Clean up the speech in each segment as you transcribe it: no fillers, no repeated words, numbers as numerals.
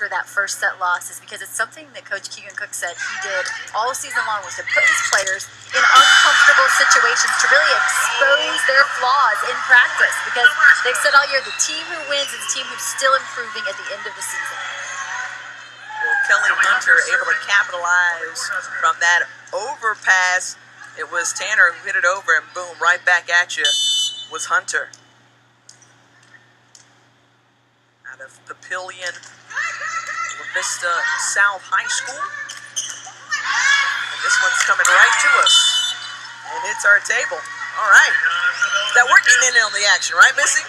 after that first set loss is because it's something that Coach Keegan Cook said he did all season long, was to put his players in uncomfortable situations to really expose their flaws in practice, because they've said all year the team who wins is the team who's still improving at the end of the season. Well, Kelly Hunter able to capitalize from that overpass. It was Tanner who hit it over, and boom, right back at you was Hunter. Out of Papillion La Vista South High School. And this one's coming right to us. And hits our table. All right. That we're getting in on the action, right, Missy?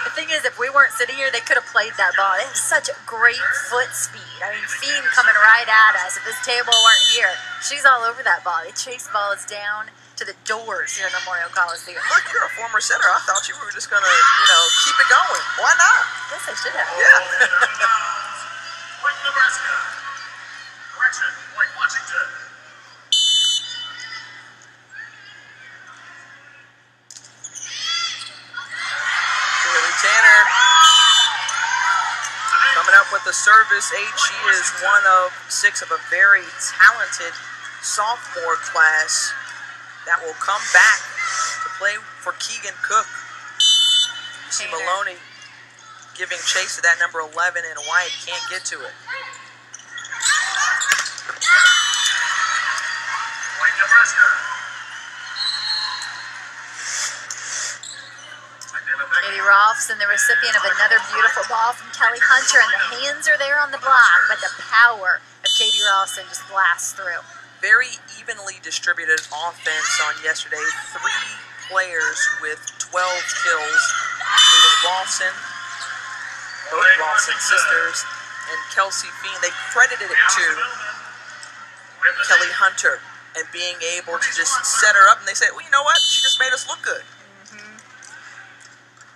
The thing is, if we weren't sitting here, they could have played that ball. They have such great foot speed. I mean, Fiend coming right at us. If this table weren't here, she's all over that ball. They chase balls down to the doors here in Memorial Coliseum. Look, you're a former setter. I thought you were just going to, keep it going. Why not? Guess I should have. Yeah. Point Nebraska. Correction, point Washington. Tanner coming up with the service 8. She is one of 6 of a very talented sophomore class that will come back to play for Keegan Cook. You see Maloney giving chase to that number 11, and White can't get to it. Point Nebraska. Katie Rolfson, the recipient of another beautiful ball from Kelly Hunter, and the hands are there on the block, but the power of Katie Rolfson just blasts through. Very evenly distributed offense on yesterday. 3 players with 12 kills, including Rolfson, both Rolfson sisters, and Kelsey Fiend. They credited it to Kelly Hunter and being able to just set her up, and they said, well, you know what? She just made us look good.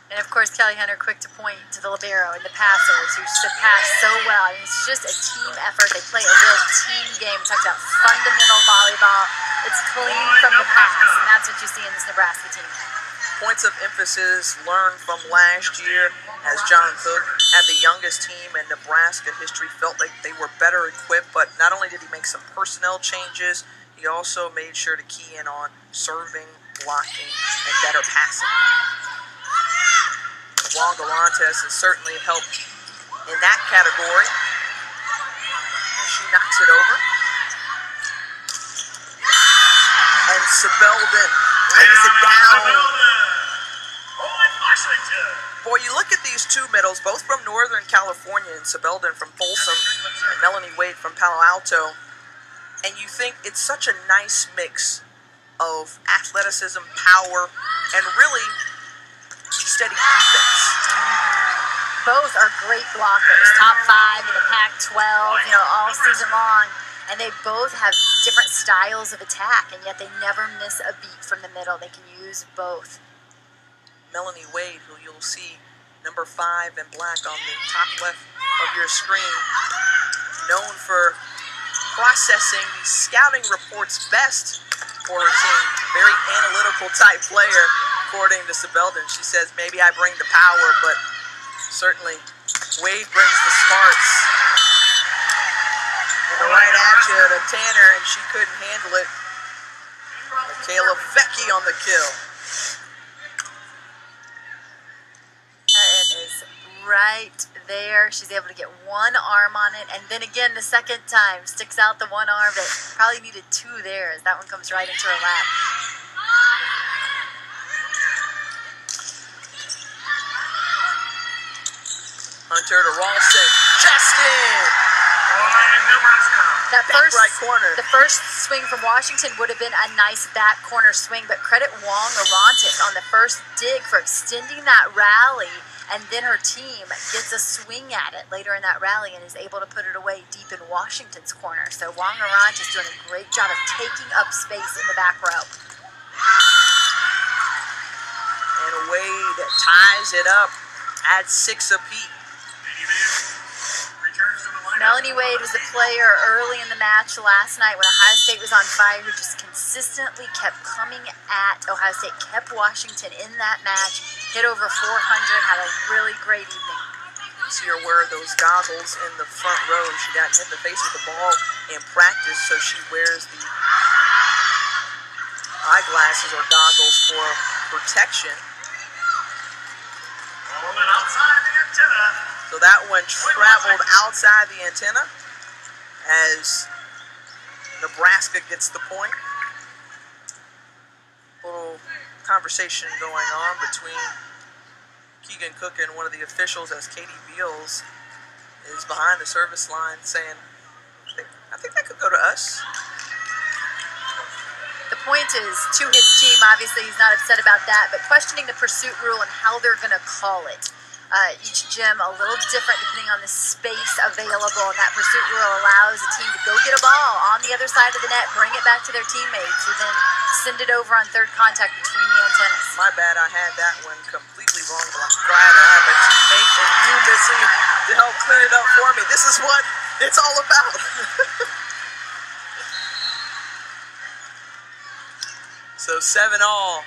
And of course, Kelly Hunter quick to point to the libero and the passers who should pass so well. I mean, it's just a team effort. They play a real team game. We talked about fundamental volleyball. It's clean from the pass, and that's what you see in this Nebraska team. Points of emphasis learned from last year, as John Cook had the youngest team in Nebraska history, felt like they were better equipped, but not only did he make some personnel changes, he also made sure to key in on serving, blocking, and better passing. Juan Galantes has certainly helped in that category. And she knocks it over. And Sebelden lays it down. Boy, you look at these 2 middles, both from Northern California, and Sebelden from Folsom, and Melanie Wade from Palo Alto, and you think it's such a nice mix of athleticism, power, and really steady defense. Both are great blockers, top 5 in the Pac-12, all season long, and they both have different styles of attack, and yet they never miss a beat from the middle. They can use both. Melanie Wade, who you'll see number 5 in black on the top left of your screen, known for processing the scouting reports best for her team. Very analytical type player, according to Sebelden. She says, maybe I bring the power, but certainly Wade brings the smarts. And right at you to Tanner, and she couldn't handle it. Michaela Vecchi on the kill. That is right there. She's able to get one arm on it, and then again the second time sticks out the one arm that probably needed 2 there, as that one comes right into her lap. Hunter to Ralston, Justin! That back right corner. The first swing from Washington would have been a nice back corner swing, but credit Wong Arantes on the first dig for extending that rally, and then her team gets a swing at it later in that rally and is able to put it away deep in Washington's corner. So Wong Arantes doing a great job of taking up space in the back row. And Wade ties it up at 6 apiece. Melanie Wade was the player early in the match last night when Ohio State was on fire, who just consistently kept coming at Ohio State, kept Washington in that match, hit over 400, had a really great evening. See her wear those goggles in the front row. She got hit in the face with the ball in practice, so she wears the eyeglasses or goggles for protection. Outside the antenna. So that one traveled outside the antenna as Nebraska gets the point. A little conversation going on between Keegan Cook and one of the officials as Katie Beals is behind the service line saying, I think that could go to us. The point is to his team. Obviously, he's not upset about that, but questioning the pursuit rule and how they're going to call it. Each gym a little different depending on the space available, and that pursuit rule allows a team to go get a ball on the other side of the net, bring it back to their teammates, who then send it over on third contact between the antennas. My bad, I had that one completely wrong, but I'm glad I have a teammate and you, Missy, to help clear it up for me. This is what it's all about. So 7-all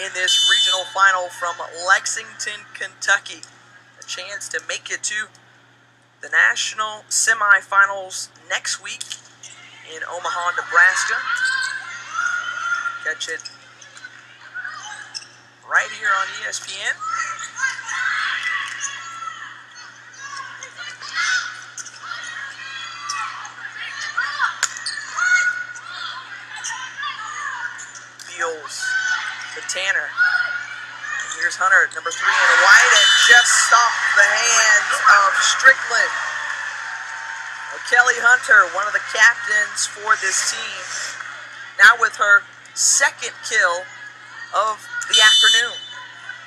in this regional final from Lexington, Kentucky. A chance to make it to the national semifinals next week in Omaha, Nebraska. Catch it right here on ESPN. Beals to Tanner. And here's Hunter, number 3 in white, and just off the hands of Strickland. Kelly Hunter, one of the captains for this team, now with her second kill of the afternoon.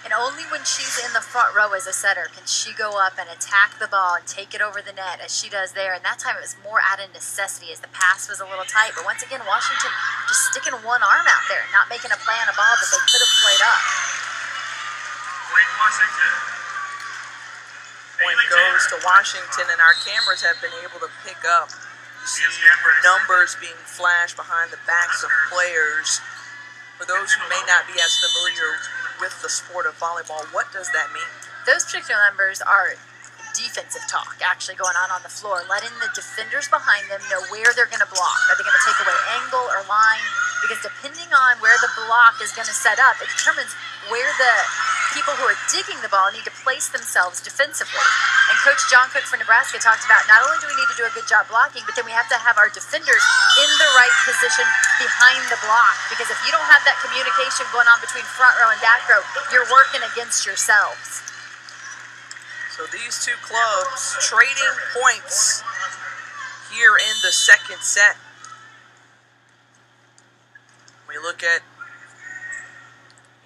And only when she's in the front row as a setter can she go up and attack the ball and take it over the net as she does there. And that time it was more out of necessity as the pass was a little tight. But once again, Washington just sticking one arm out there, not making a play on a ball that they could have played up. Point Washington. Point goes to Washington, and our cameras have been able to pick up numbers being flashed behind the backs of players. For those who may not be as familiar with the sport of volleyball, what does that mean? Those particular numbers are defensive talk actually going on the floor, letting the defenders behind them know where they're going to block. Are they going to take away angle or line? Because depending on where the block is going to set up, it determines where the people who are digging the ball need to place themselves defensively. And Coach John Cook for Nebraska talked about not only do we need to do a good job blocking, but then we have to have our defenders in the right position behind the block. Because if you don't have that communication going on between front row and back row, you're working against yourselves. So these two clubs trading points here in the second set. We look at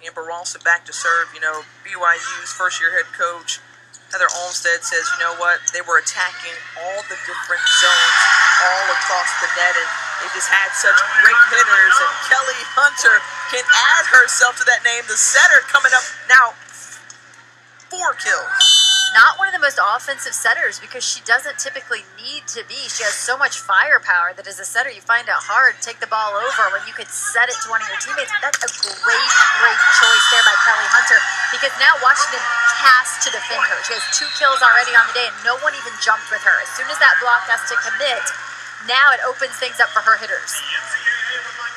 Amber Ralston back to serve. You know, BYU's first-year head coach, Heather Olmstead, says, you know what, they were attacking all the different zones all across the net, and they just had such great hitters, and Kelly Hunter can add herself to that name. The setter coming up now, 4 kills. Not one of the most offensive setters because she doesn't typically need to be. She has so much firepower that as a setter you find it hard to take the ball over when you could set it to one of your teammates. But that's a great choice there by Kelly Hunter because now Washington has to defend her. She has 2 kills already on the day and no one even jumped with her. As soon as that block has to commit, now it opens things up for her hitters.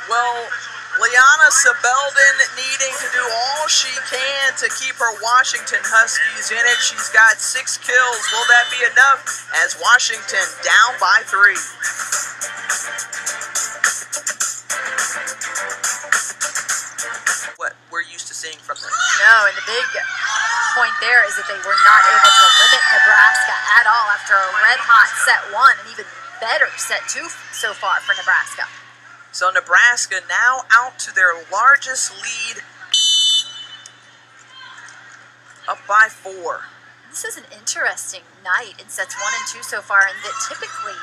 Well, Liana Sebelden needing to do all she can to keep her Washington Huskies in it. She's got 6 kills. Will that be enough as Washington down by 3? What we're used to seeing from them. No, and the big point there is that they were not able to limit Nebraska at all after a red-hot set 1 and even better set 2 so far for Nebraska. So Nebraska now out to their largest lead, up by 4. This is an interesting night in sets 1 and 2 so far, and that typically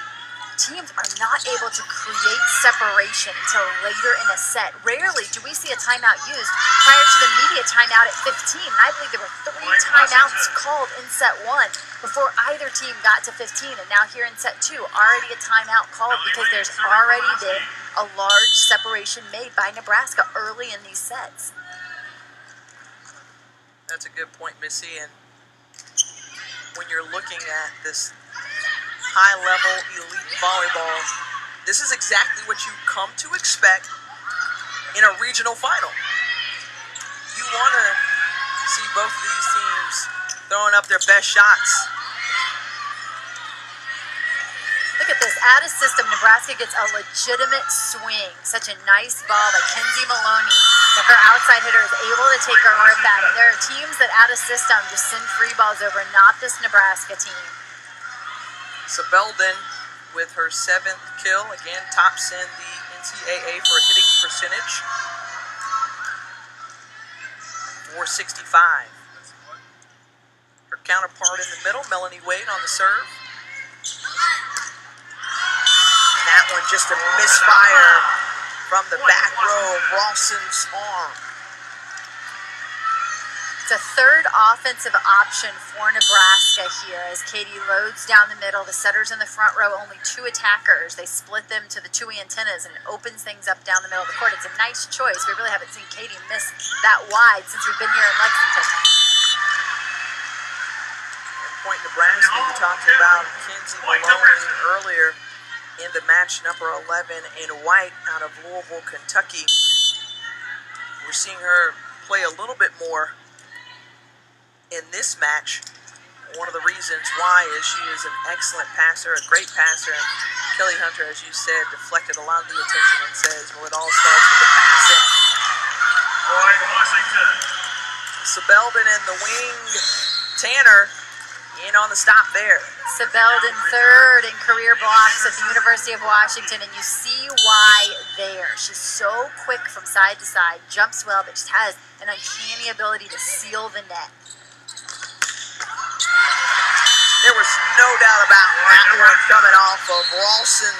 teams are not able to create separation until later in a set. Rarely do we see a timeout used prior to the media timeout at 15. And I believe there were 3 timeouts called in set 1 before either team got to 15. And now here in set 2, already a timeout called because there's already been a large separation made by Nebraska early in these sets. That's a good point, Missy. And when you're looking at this high-level elite volleyball, this is exactly what you come to expect in a regional final. You want to see both of these teams throwing up their best shots. Look at this. Out of system, Nebraska gets a legitimate swing. Such a nice ball by Kenzie Maloney that her outside hitter is able to take her rip at it. There are teams that out of system just send free balls over, not this Nebraska team. Sebelden with her 7th kill, again tops in the NCAA for hitting percentage. 465. Her counterpart in the middle, Melanie Wade on the serve. And that one just a misfire from the back row of Ralston's arm. It's a third offensive option for Nebraska here as Katie loads down the middle. The setters in the front row, only 2 attackers. They split them to the 2 antennas and it opens things up down the middle of the court. It's a nice choice. We really haven't seen Katie miss that wide since we've been here in Lexington. Point Nebraska, we talked about Kenzie Maloney earlier in the match, number 11 in white out of Louisville, Kentucky. We're seeing her play a little bit more in this match. One of the reasons why is she is an excellent passer, a great passer. And Kelly Hunter, as you said, deflected a lot of the attention and says, well, it all starts with the passing. Washington. Sebelden in the wing. Tanner in on the stop there. Sebelden third in career blocks at the University of Washington, and you see why there. She's so quick from side to side, jumps well, but just has an uncanny ability to seal the net. There was no doubt about that one coming off of Ralston.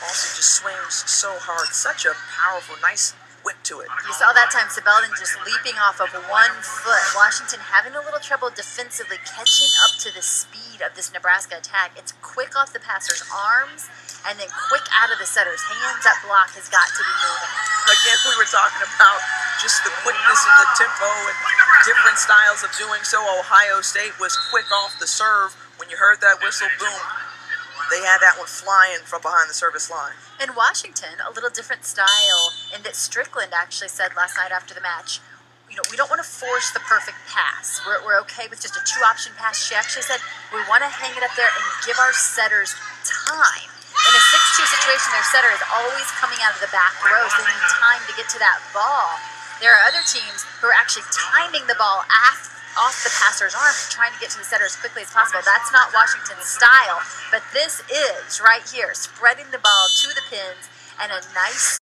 Ralston just swings so hard. Such a powerful, nice whip to it. You saw that time Sebelden just leaping off of 1 foot. Washington having a little trouble defensively catching up to the speed of this Nebraska attack. It's quick off the passer's arms and then quick out of the setter's hands. That block has got to be moving. Again, we were talking about just the quickness and the tempo and different styles of doing so. Ohio State was quick off the serve. When you heard that whistle, boom, they had that one flying from behind the service line. In Washington, a little different style in that Strickland actually said last night after the match, you know, we don't want to force the perfect pass. We're okay with just a 2-option pass. She actually said we want to hang it up there and give our setters time. In a 6-2 situation, their setter is always coming out of the back row, so they need time to get to that ball. There are other teams who are actually timing the ball off the passer's arm, trying to get to the setter as quickly as possible. That's not Washington's style, but this is right here, spreading the ball to the pins and a nice